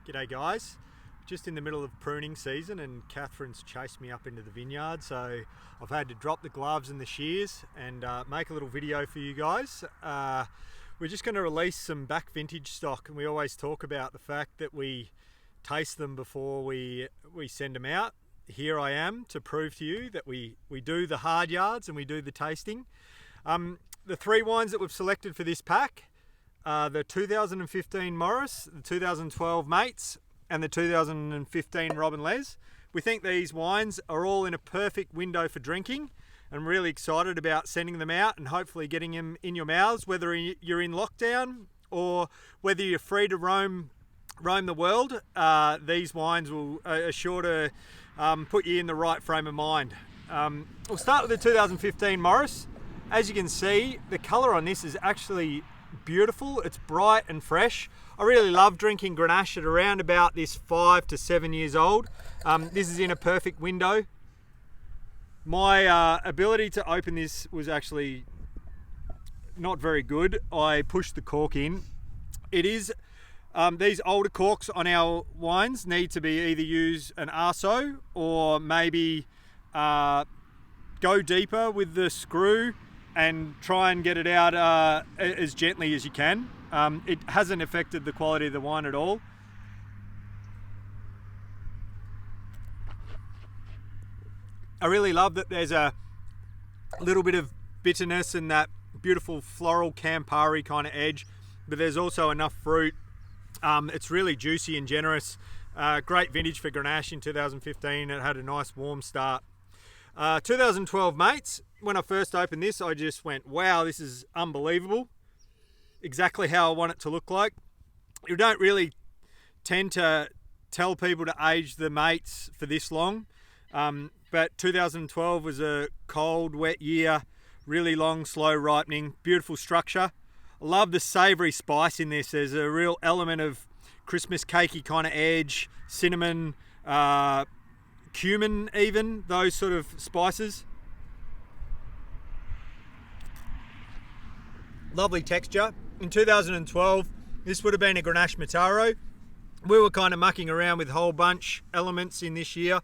G'day guys, just in the middle of pruning season and Catherine's chased me up into the vineyard, so I've had to drop the gloves and the shears and make a little video for you guys. We're just going to release some back vintage stock, and we always talk about the fact that we taste them before we send them out. Here I am to prove to you that we do the hard yards and we do the tasting. The three wines that we've selected for this pack: the 2015 Morris, the 2012 Mates, and the 2015 Robin Les. We think these wines are all in a perfect window for drinking. I'm really excited about sending them out and hopefully getting them in your mouths, whether you're in lockdown or whether you're free to roam the world. These wines are sure to put you in the right frame of mind. We'll start with the 2015 Morris. As you can see, the colour on this is actually beautiful. It's bright and fresh. I really love drinking Grenache at around about this 5 to 7 years old. This is in a perfect window. My ability to open this was actually not very good. I pushed the cork in. It is these older corks on our wines need to be either use an arso or maybe go deeper with the screw and try and get it out as gently as you can. It hasn't affected the quality of the wine at all. I really love that there's a little bit of bitterness and that beautiful floral Campari kind of edge, but there's also enough fruit. It's really juicy and generous. Great vintage for Grenache in 2015. It had a nice warm start. 2012 Mates, when I first opened this, I just went, wow, this is unbelievable. Exactly how I want it to look like. You don't really tend to tell people to age the Mates for this long, but 2012 was a cold, wet year, really long, slow ripening, beautiful structure. I love the savoury spice in this. There's a real element of Christmas cakey kind of edge, cinnamon, cumin even, those sort of spices. Lovely texture. In 2012, this would have been a Grenache Mataro. We were kind of mucking around with whole bunch elements in this year.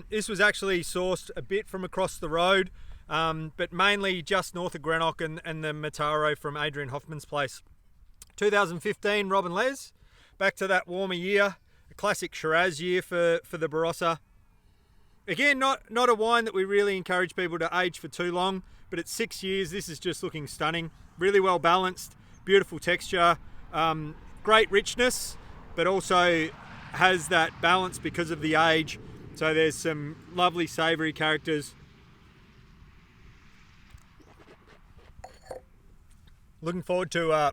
This was actually sourced a bit from across the road, but mainly just north of Greenock and the Mataro from Adrian Hoffman's place. 2015 Robin Les, back to that warmer year, a classic Shiraz year for the Barossa. Again, not a wine that we really encourage people to age for too long, but at 6 years, this is just looking stunning. Really well balanced, beautiful texture, great richness, but also has that balance because of the age. So there's some lovely savoury characters. Looking forward to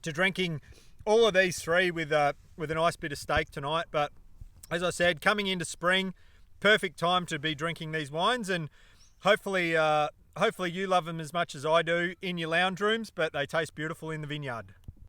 drinking all of these three with a nice bit of steak tonight. But as I said, coming into spring, perfect time to be drinking these wines, and hopefully you love them as much as I do in your lounge rooms, but they taste beautiful in the vineyard.